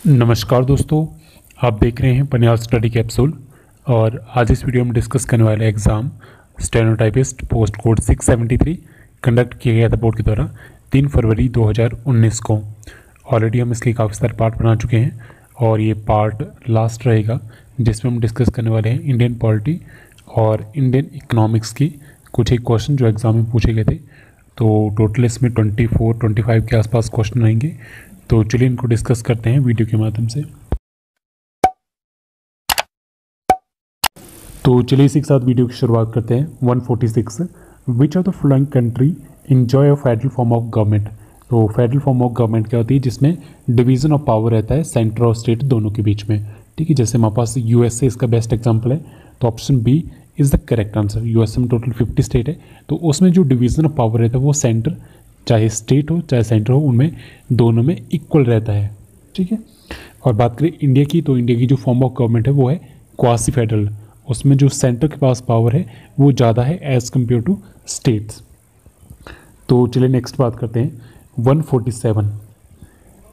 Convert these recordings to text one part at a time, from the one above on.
नमस्कार दोस्तों, आप देख रहे हैं पनियाल स्टडी कैप्सूल। और आज इस वीडियो में डिस्कस करने वाले exam stenotypist post code 673 conduct किया गया था बोर्ड के द्वारा 3 फरवरी 2019 को। ऑलरेडी हम इसके काफ़ी सारे पार्ट बना चुके हैं और ये पार्ट लास्ट रहेगा जिसमें हम डिस्कस करने वाले हैं इंडियन पॉलिटी और इंडियन इकोनॉमिक्स की कुछ एक क्वेश्चन जो एग्ज़ाम में पूछे गए थे। तो टोटल इसमें 24-25 के आसपास क्वेश्चन रहेंगे। तो चलिए इनको डिस्कस करते हैं वीडियो के माध्यम से। तो चलिए इसी के साथ वीडियो की शुरुआत करते हैं। 146 विच of the following country enjoy a federal form of government. तो फेडरल फॉर्म ऑफ गवर्नमेंट क्या होती है, जिसमें डिवीजन ऑफ पावर रहता है सेंटर और स्टेट दोनों के बीच में। ठीक है, जैसे हमारे पास यूएसए इसका बेस्ट एग्जाम्पल है, तो option B is the correct answer. USA में टोटल 50 स्टेट है, तो उसमें जो डिवीजन ऑफ पावर रहता है वो सेंटर, चाहे स्टेट हो चाहे सेंटर हो, उनमें दोनों में इक्वल रहता है। ठीक है, और बात करें इंडिया की, तो इंडिया की जो फॉर्म ऑफ गवर्नमेंट है वो है क्वासी फेडरल। उसमें जो सेंटर के पास पावर है वो ज़्यादा है एज़ कम्पेयर टू स्टेट्स। तो चलिए नेक्स्ट बात करते हैं। 147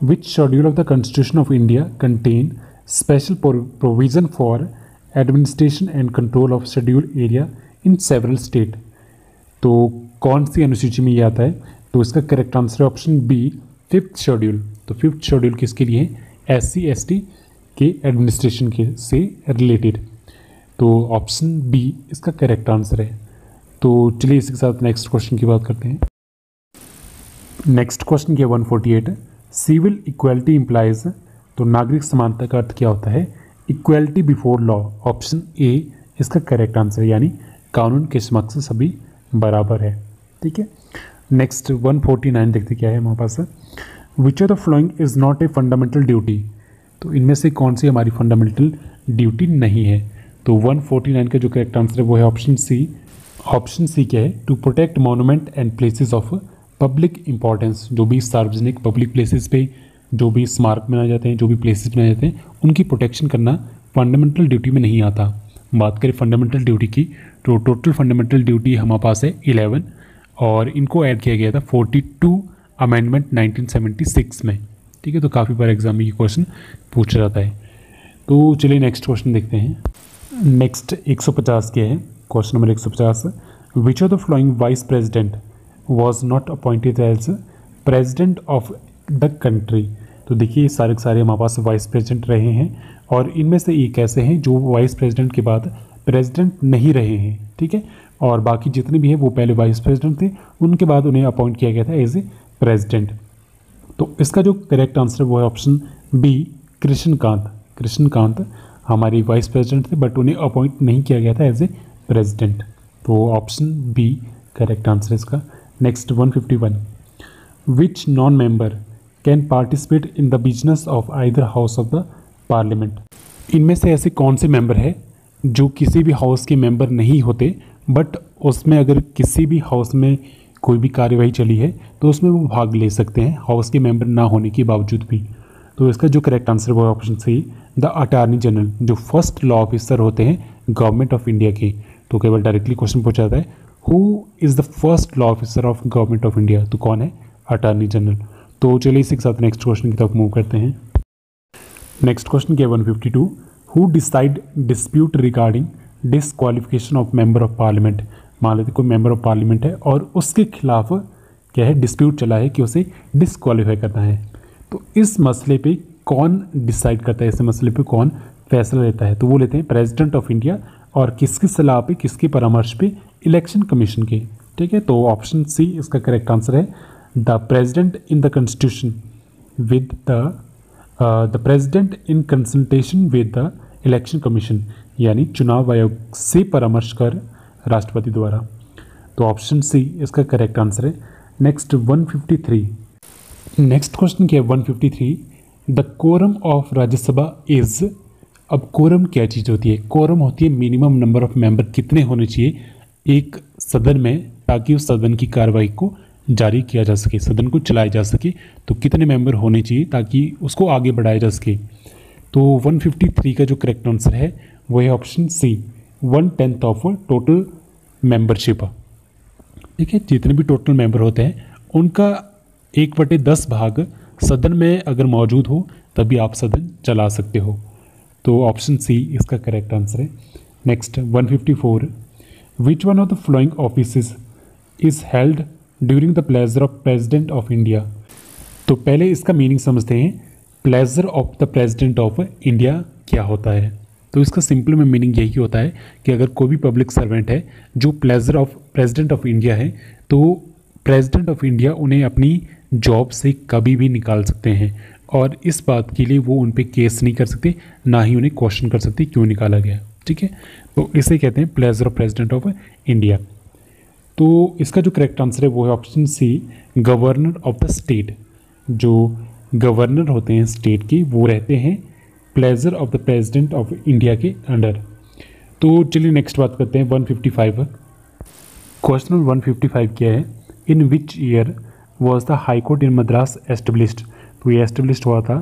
which schedule of the constitution of India contain special provision for administration and control of schedule area in several state. तो कौन सी अनुसूची में ये आता है? तो इसका करेक्ट आंसर है ऑप्शन बी, 5th शेड्यूल। तो 5th शेड्यूल किसके लिए है? SC/ST के एडमिनिस्ट्रेशन के से रिलेटेड। तो ऑप्शन बी इसका करेक्ट आंसर है। तो चलिए इसके साथ नेक्स्ट क्वेश्चन की बात करते हैं। नेक्स्ट क्वेश्चन क्या है? 148 सिविल इक्वालिटी इम्प्लाइज। तो नागरिक समानता का अर्थ क्या होता है? Equality before law. Option A इसका करेक्ट आंसर है, यानी कानून के समक्ष सभी बराबर है। ठीक है, नेक्स्ट 149 देखते क्या है हमारे पास। Which of the following is not a fundamental duty. तो इनमें से कौन सी हमारी फंडामेंटल ड्यूटी नहीं है? तो 149 का जो करेक्ट आंसर है वो है ऑप्शन सी। ऑप्शन सी क्या है? To protect monument and places of public importance. जो भी सार्वजनिक पब्लिक प्लेसेस पे जो भी स्मारक बनाए जाते हैं, जो भी प्लेसेस बनाए जाते हैं, उनकी प्रोटेक्शन करना फंडामेंटल ड्यूटी में नहीं आता। बात करें फंडामेंटल ड्यूटी की, तो टोटल फंडामेंटल ड्यूटी हमारे पास है 11 और इनको ऐड किया गया था 42 अमेंडमेंट 1976 में। ठीक है, तो काफ़ी बार एग्जाम में ये क्वेश्चन पूछा जाता है। तो चलिए नेक्स्ट क्वेश्चन देखते हैं। नेक्स्ट 150 के है, question number 150। Which of the following vice president was not appointed as president of the country. तो देखिए सारे के सारे हमारे पास वाइस प्रेसिडेंट रहे हैं और इनमें से एक ऐसे हैं जो वाइस प्रेसिडेंट के बाद प्रेसिडेंट नहीं रहे हैं। ठीक है, और बाकी जितने भी हैं वो पहले वाइस प्रेसिडेंट थे, उनके बाद उन्हें अपॉइंट किया गया था एज ए प्रेसिडेंट। तो इसका जो करेक्ट आंसर है वो है ऑप्शन बी, कृष्णकांत। कृष्णकांत हमारे वाइस प्रेसिडेंट थे बट उन्हें अपॉइंट नहीं किया गया था एज ए प्रेसिडेंट। तो ऑप्शन बी करेक्ट आंसर है इसका। Next 151 which non member can participate in the business of either house of the parliament. इनमें से ऐसे कौन से मेंबर है जो किसी भी हाउस के मेंबर नहीं होते बट उसमें अगर किसी भी हाउस में कोई भी कार्यवाही चली है तो उसमें वो भाग ले सकते हैं हाउस के मेंबर ना होने के बावजूद भी। तो इसका जो करेक्ट आंसर वो है option C, the attorney general, जो फर्स्ट लॉ ऑफिसर होते हैं गवर्नमेंट ऑफ इंडिया के। तो केवल डायरेक्टली क्वेश्चन पूछा जाता है who is the first law officer of government of India, तो कौन है? Attorney general. तो चलिए इसी के साथ नेक्स्ट क्वेश्चन की तरफ मूव करते हैं। नेक्स्ट क्वेश्चन क्या है? 152 who decide dispute regarding disqualification of member of parliament. मान लेते कोई मेंबर ऑफ पार्लियामेंट है और उसके खिलाफ क्या है, डिस्प्यूट चला है कि उसे डिसक्वालीफाई करना है। तो इस मसले पे कौन डिसाइड करता है, इस मसले पे कौन फैसला लेता है? तो वो लेते हैं प्रेसिडेंट ऑफ इंडिया, और किसकी सलाह पे, किसके परामर्श पे? इलेक्शन कमीशन के। ठीक है, तो ऑप्शन सी इसका करेक्ट आंसर है, the president in the constitution with the president in consultation with the election commission, यानी चुनाव आयोग से परामर्श कर राष्ट्रपति द्वारा। तो ऑप्शन सी इसका करेक्ट आंसर है। नेक्स्ट 153। नेक्स्ट क्वेश्चन क्या है? 153 the quorum of Rajya Sabha is. अब कोरम क्या चीज़ होती है? कोरम होती है मिनिमम नंबर ऑफ मेंबर कितने होने चाहिए एक सदन में, ताकि उस सदन की कार्रवाई को जारी किया जा सके, सदन को चलाया जा सके। तो कितने मेंबर होने चाहिए ताकि उसको आगे बढ़ाया जा सके? तो 153 का जो करेक्ट आंसर है वो है option C, 1/10 of total membership. ठीक है, जितने भी टोटल मेंबर होते हैं उनका 1/10 भाग सदन में अगर मौजूद हो तभी आप सदन चला सकते हो। तो ऑप्शन सी इसका करेक्ट आंसर है। Next 154, which one of the flowing offices is held during the pleasure of president of India. तो पहले इसका मीनिंग समझते हैं, pleasure of the president of India क्या होता है। तो इसका सिंपल में मीनिंग यही होता है कि अगर कोई भी पब्लिक सर्वेंट है जो pleasure of president of India है, तो प्रेसिडेंट ऑफ इंडिया उन्हें अपनी जॉब से कभी भी निकाल सकते हैं और इस बात के लिए वो उन पे केस नहीं कर सकते, ना ही उन्हें क्वेश्चन कर सकते क्यों निकाला गया। ठीक है, तो इसे कहते हैं pleasure of president of India. तो इसका जो करेक्ट आंसर है वो है option C, governor of the state. जो गवर्नर होते हैं स्टेट के, वो रहते हैं pleasure of the president of India के अंडर। तो चलिए नेक्स्ट बात करते हैं 155। क्वेश्चन 155 क्या है, in which year was the high court in Madras established. तो ये एस्टेब्लिश्ड हुआ था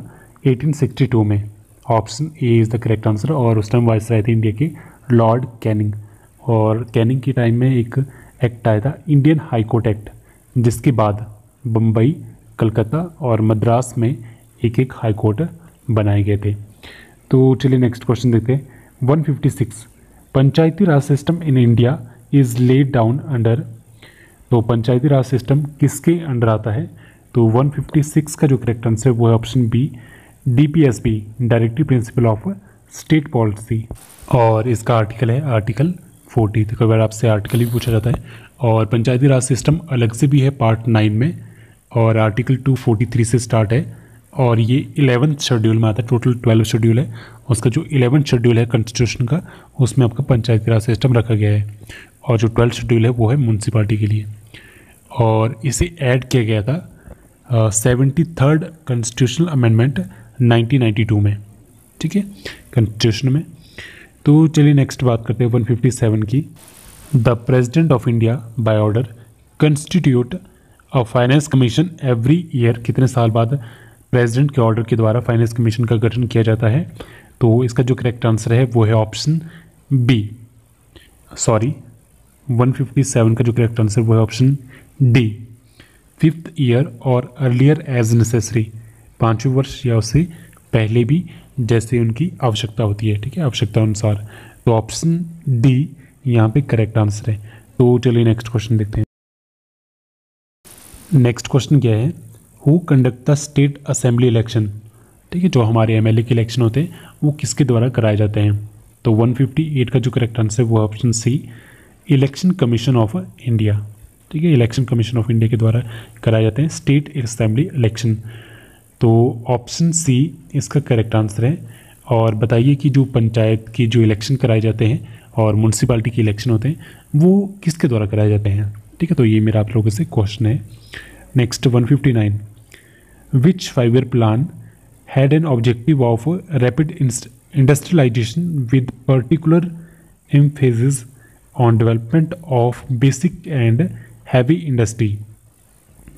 1862 में। Option A is the correct answer. और उस टाइम वाइस रहे थे इंडिया के लॉर्ड कैनिंग, और कैनिंग के टाइम में एक एक्ट आया था इंडियन हाई कोर्ट एक्ट, जिसके बाद बम्बई, कलकत्ता और मद्रास में एक एक हाई कोर्ट बनाए गए थे। तो चलिए नेक्स्ट क्वेश्चन देखते हैं 156, panchayati raj system in India is laid down under. तो पंचायती राज सिस्टम किसके अंडर आता है। तो 156 का जो करेक्ट आंसर है वो है option B, DPSP, directive principle of state policy. और इसका आर्टिकल है आर्टिकल 40। तो कई बार आपसे आर्टिकल भी पूछा जाता है। और पंचायती राज सिस्टम अलग से भी है पार्ट 9 में, और आर्टिकल 243 से स्टार्ट है, और ये 11th शेड्यूल में आता है। टोटल 12 शेड्यूल है, उसका जो 11th शेड्यूल है कॉन्स्टिट्यूशन का, उसमें आपका पंचायती राज सिस्टम रखा गया है। और जो 12th शेड्यूल है वो है म्यूनसिपालिटी के लिए, और इसे ऐड किया गया था 73rd कॉन्स्टिट्यूशनल अमेंडमेंट 1992 में। ठीक है, कॉन्स्टिट्यूशन में। तो चलिए नेक्स्ट बात करते हैं 157 की। The president of India by order constitute a finance commission every year. कितने साल बाद प्रेसिडेंट के ऑर्डर के द्वारा फाइनेंस कमीशन का गठन किया जाता है। तो इसका जो करेक्ट आंसर है वो है ऑप्शन बी, सॉरी 157 का जो करेक्ट आंसर वो है ऑप्शन डी, 5th ईयर और अर्लियर एज नेसेसरी। 5वें वर्ष या उससे पहले भी जैसे उनकी आवश्यकता होती है। ठीक है, आवश्यकता अनुसार। तो ऑप्शन डी यहाँ पे करेक्ट आंसर है। तो चलिए नेक्स्ट क्वेश्चन देखते हैं। नेक्स्ट क्वेश्चन क्या है, who conduct the state assembly election. ठीक है, जो हमारे MLA के इलेक्शन होते हैं वो किसके द्वारा कराए जाते हैं। तो 158 का जो करेक्ट आंसर है वो option C, election commission of India. ठीक है, इलेक्शन कमीशन ऑफ इंडिया के द्वारा कराए जाते हैं स्टेट असेंबली इलेक्शन। तो ऑप्शन सी इसका करेक्ट आंसर है। और बताइए कि जो पंचायत की जो इलेक्शन कराए जाते हैं और म्यूनसिपालिटी के इलेक्शन होते हैं वो किसके द्वारा कराए जाते हैं। ठीक है, तो ये मेरा आप लोगों से क्वेश्चन है। Next 159, which 5 year plan had an objective of rapid industrialisation with particular emphasis on development of basic and heavy industry.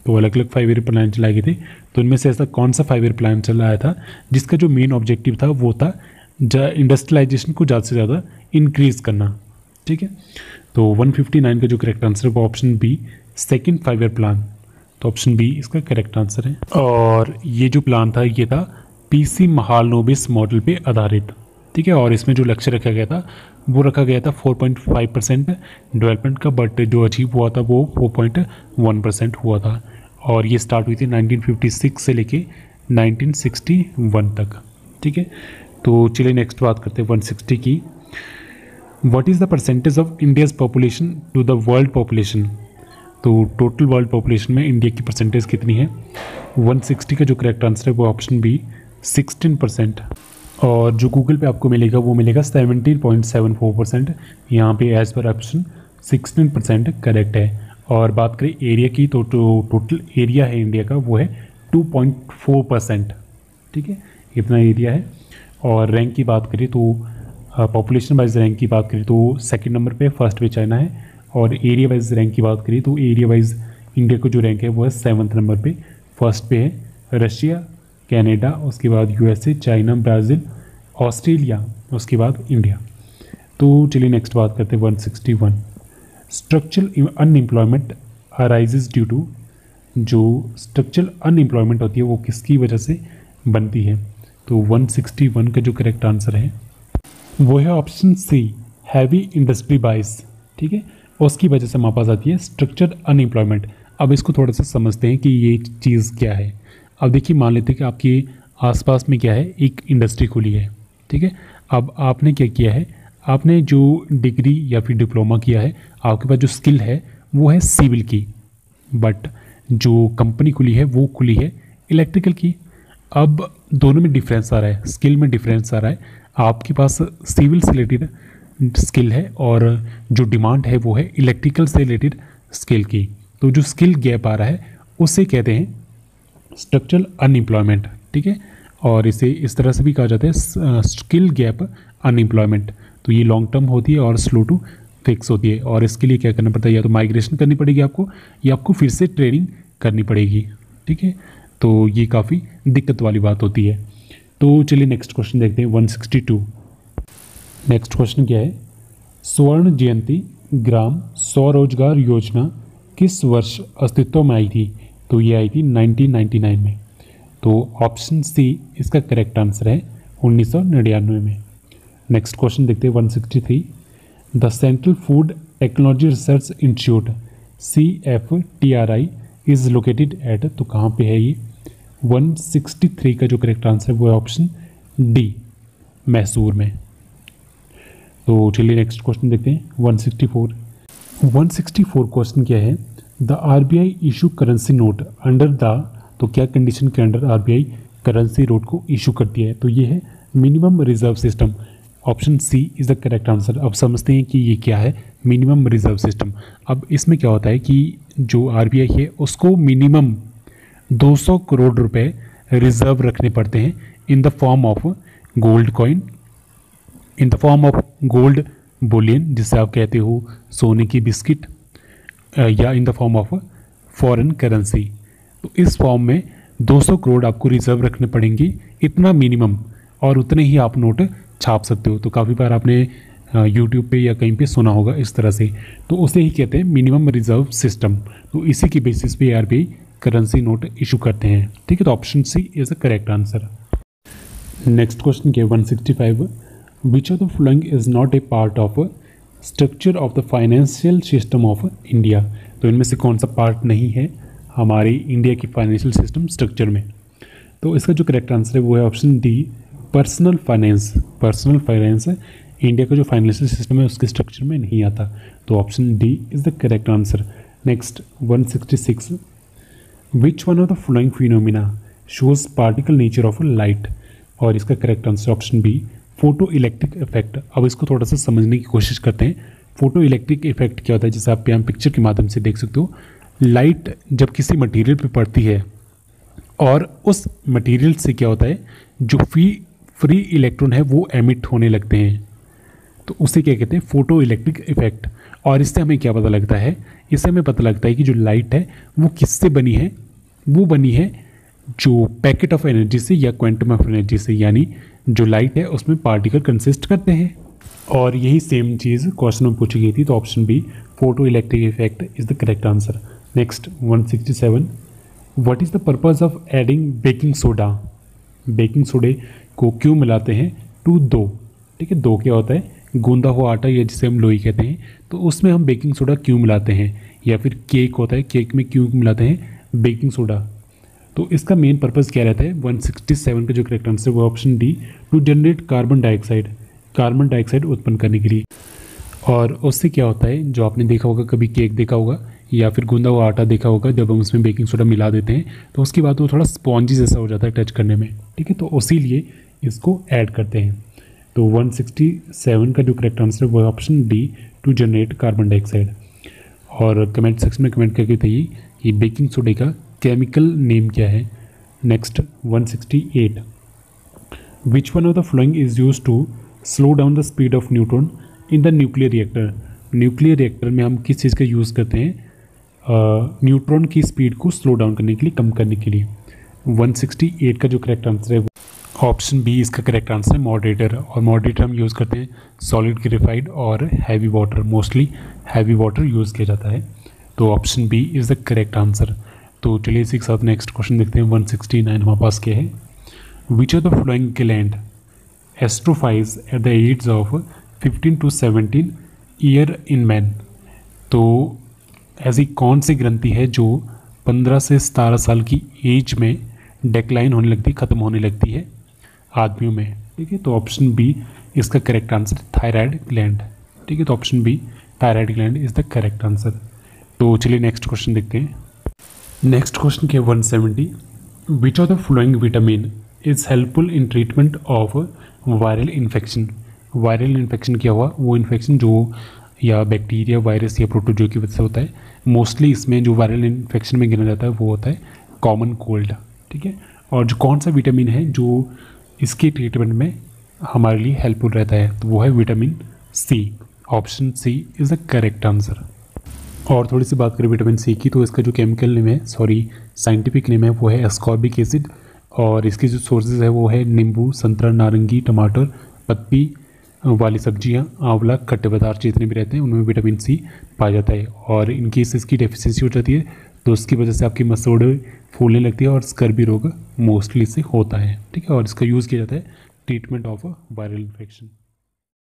तो अलग अलग 5 ईयर प्लान चलाए गए थे। तो इनमें से ऐसा कौन सा 5 ईयर प्लान चलाया था जिसका जो मेन ऑब्जेक्टिव था वो था इंडस्ट्रियलाइजेशन को ज़्यादा से ज़्यादा इंक्रीज़ करना। ठीक है, तो 159 का जो करेक्ट आंसर है वो option B, second 5 year plan. तो ऑप्शन बी इसका करेक्ट आंसर है। और ये जो प्लान था ये था PC महालनोबिस मॉडल पे आधारित। ठीक है, और इसमें जो लक्ष्य रखा गया था वो रखा गया था 4.5% डेवलपमेंट का, बट जो अचीव हुआ था वो 4.1% हुआ था। और ये स्टार्ट हुई थी 1956 से लेके 1961 तक। ठीक है, तो चलिए नेक्स्ट बात करते हैं 160 की। What is the percentage of India's population to the world population. तो टोटल वर्ल्ड पॉपुलेशन में इंडिया की परसेंटेज कितनी है। 160 का जो करेक्ट आंसर है वो ऑप्शन बी, 16%। और जो गूगल पे आपको मिलेगा वो मिलेगा 17.74%। यहाँ पे एज पर ऑप्शन 16% करेक्ट है। और बात करें एरिया की तो टोटल एरिया है इंडिया का वो है 2.4%। ठीक है, इतना एरिया है। और रैंक की बात करें तो पॉपुलेशन वाइज रैंक की बात करें तो सेकंड नंबर पे, फर्स्ट पे चाइना है। और एरिया वाइज रैंक की बात करें तो एरिया वाइज इंडिया को जो रैंक है वो है 7th नंबर पे। फर्स्ट पे है रशिया, कनाडा, उसके बाद USA, चाइना, ब्राज़ील, ऑस्ट्रेलिया, उसके बाद इंडिया। तो चलिए नेक्स्ट बात करते हैं 161, structural unemployment arises due to. जो स्ट्रक्चरल अनएम्प्लॉयमेंट होती है वो किसकी वजह से बनती है। तो 161 का जो करेक्ट आंसर है वो है ऑप्शन सी, हैवी इंडस्ट्री बाइस। ठीक है, उसकी वजह से हमारे पास आती है स्ट्रक्चर अनएम्प्लॉयमेंट। अब इसको थोड़ा सा समझते हैं कि ये चीज़ क्या है। अब देखिए, मान लेते हैं कि आपके आसपास में क्या है, एक इंडस्ट्री खुली है। ठीक है, अब आपने क्या किया है, आपने जो डिग्री या फिर डिप्लोमा किया है, आपके पास जो स्किल है वो है सिविल की, बट जो कंपनी खुली है वो खुली है इलेक्ट्रिकल की। अब दोनों में डिफरेंस आ रहा है, स्किल में डिफरेंस आ रहा है। आपके पास सिविल से रिलेटेड स्किल है और जो डिमांड है वो है इलेक्ट्रिकल से रिलेटेड स्किल की। तो जो स्किल गैप आ रहा है उसे कहते हैं स्ट्रक्चरल अनएम्प्लॉयमेंट। ठीक है, और इसे इस तरह से भी कहा जाता है स्किल गैप अनएम्प्लॉयमेंट। तो ये लॉन्ग टर्म होती है और स्लो टू फिक्स होती है, और इसके लिए क्या करना पड़ता है, या तो माइग्रेशन करनी पड़ेगी आपको, या आपको फिर से ट्रेनिंग करनी पड़ेगी। ठीक है, तो ये काफ़ी दिक्कत वाली बात होती है। तो चलिए नेक्स्ट क्वेश्चन देखते हैं, 162। नेक्स्ट क्वेश्चन क्या है, स्वर्ण जयंती ग्राम स्वरोजगार योजना किस वर्ष अस्तित्व में आई थी? तो ये आई थी 1999 में। तो ऑप्शन सी इसका करेक्ट आंसर है 1999 में। नेक्स्ट क्वेश्चन देखते हैं, 163। The central food technology research institute CFTRI is located at, तो कहाँ पे है ये? 163 का जो करेक्ट आंसर है वो है ऑप्शन डी, मैसूर में। तो चलिए नेक्स्ट क्वेश्चन देखते हैं, 164। 164 क्वेश्चन क्या है, the RBI issue currency note under the, तो क्या कंडीशन के अंडर RBI करेंसी नोट को इशू करती है? तो ये है minimum reserve system. Option C is the correct answer. अब समझते हैं कि ये क्या है मिनिमम रिजर्व सिस्टम। अब इसमें क्या होता है कि जो RBI है उसको मिनिमम 200 करोड़ रुपए रिजर्व रखने पड़ते हैं in the form of gold coin, in the form of gold Boolean, जिसे आप कहते हो सोने की बिस्किट, या in the form of foreign currency. तो इस फॉर्म में 200 करोड़ आपको रिजर्व रखने पड़ेंगे, इतना मिनिमम, और उतने ही आप नोट छाप सकते हो। तो काफ़ी बार आपने यूट्यूब पे या कहीं पे सुना होगा इस तरह से, तो उसे ही कहते हैं मिनिमम रिजर्व सिस्टम। तो इसी की बेसिस पे RBI करेंसी नोट इशू करते हैं। ठीक है, तो option C is the correct answer. Next question के 165। Which of the following is not a part of structure of the financial system of India? तो इनमें से कौन सा पार्ट नहीं है हमारी इंडिया की फाइनेंशियल सिस्टम स्ट्रक्चर में? तो इसका जो करेक्ट आंसर है वो है option D, personal finance. Personal finance India का जो फाइनेंशियल सिस्टम है उसके स्ट्रक्चर में नहीं आता। तो option D is the correct answer. Next 166। Which one of the following phenomena shows particle nature of light? और इसका correct answer option B, photo electric effect. अब इसको थोड़ा सा समझने की कोशिश करते हैं। फोटो इलेक्ट्रिक इफेक्ट क्या होता है, जैसे आप यहाँ पिक्चर के माध्यम से देख सकते हो। लाइट जब किसी मटेरियल पे पड़ती है और उस मटेरियल से क्या होता है, जो फ्री इलेक्ट्रॉन है वो एमिट होने लगते हैं, तो उसे क्या कहते हैं, फोटो इलेक्ट्रिक इफेक्ट। और इससे हमें क्या पता लगता है, इससे हमें पता लगता है कि जो लाइट है वो किससे बनी है, वो बनी है जो पैकेट ऑफ एनर्जी से या क्वांटम ऑफ एनर्जी से, यानी जो लाइट है उसमें पार्टिकल कंसिस्ट करते हैं। और यही सेम चीज़ क्वेश्चन में पूछी गई थी। तो option B, photo electric effect is the correct answer. Next 167। What is the purpose of adding baking soda? Baking सोडे को क्यों मिलाते हैं टू दो? ठीक है, दो क्या होता है, गूंदा हुआ आटा या जिसे हम लोई कहते हैं, तो उसमें हम बेकिंग सोडा क्यों मिलाते हैं? या फिर केक होता है, केक में क्यों मिलाते हैं बेकिंग सोडा? तो इसका मेन पर्पज़ क्या रहता है? 167 का जो करेक्ट आंसर वो option D, to generate carbon dioxide, carbon dioxide उत्पन्न करने के लिए। और उससे क्या होता है, जो आपने देखा होगा, कभी केक देखा होगा या फिर गूंदा हुआ आटा देखा होगा, जब हम उसमें बेकिंग सोडा मिला देते हैं तो उसके बाद वो थोड़ा स्पॉन्जी जैसा हो जाता है टच करने में। ठीक है, तो उसी लिए इसको ऐड करते हैं। तो 167 का जो करेक्ट आंसर है वो option D, to generate carbon dioxide. और कमेंट सेक्शन में कमेंट करके बताइए कि बेकिंग सोडे का केमिकल नेम क्या है। Next 168। Which one of the following is use to slow down the speed of neutron in the nuclear reactor? Nuclear reactor में हम किस चीज़ का यूज़ करते हैं न्यूट्रॉन की स्पीड को स्लो डाउन करने के लिए, कम करने के लिए? 168 का जो करेक्ट आंसर है ऑप्शन बी इसका करेक्ट आंसर है, मॉडरेटर। और मॉडरेटर हम यूज़ करते हैं सॉलिड ग्रेफाइट और heavy water, mostly heavy water use किया जाता है। तो option B is the correct answer. तो चलिए इसी के साथ नेक्स्ट क्वेश्चन देखते हैं। 169 हमारे पास क्या है? Which of the following gland atrophies at the age of 15 to 17 year in man. तो ऐसी कौन सी ग्रंथि है जो 15 से 17 साल की एज में डेक्लाइन होने लगती, ख़त्म होने लगती है आदमियों में? ठीक है, तो ऑप्शन बी इसका करेक्ट आंसर थायराइड ग्लैंड। ठीक है, तो option B thyroid gland is the correct answer. तो चलिए नेक्स्ट क्वेश्चन देखते हैं। नेक्स्ट क्वेश्चन के 170, विच of the flowing vitamin is helpful in treatment of viral infection. Viral infection क्या हुआ? वो इन्फेक्शन जो या बैक्टीरिया, वायरस या प्रोटोजो की वजह से होता है। मोस्टली इसमें जो वायरल इन्फेक्शन में गिना जाता है वो होता है कॉमन कोल्ड। ठीक है, और जो कौन सा विटामिन है जो इसके ट्रीटमेंट में हमारे लिए हेल्पफुल रहता है, तो वो है vitamin C. Option C is the correct answer. और थोड़ी सी बात करें विटामिन सी की, तो इसका जो केमिकल नेम है, साइंटिफिक नेम है, वो है एस्कॉर्बिक एसिड। और इसकी जो सोर्सेज है वो है नींबू, संतरा, नारंगी, टमाटर, पत्ती वाली सब्जियां, आंवला, खट्टे पदार्थ जितने भी रहते हैं उनमें विटामिन सी पाया जाता है। और इन केस इसकी डेफिशिएंसी हो जाती है तो उसकी वजह से आपकी मसोड़ फूलने लगती है और स्कर्वी रोग मोस्टली से होता है। ठीक है, और इसका यूज़ किया जाता है ट्रीटमेंट ऑफ वायरल इन्फेक्शन।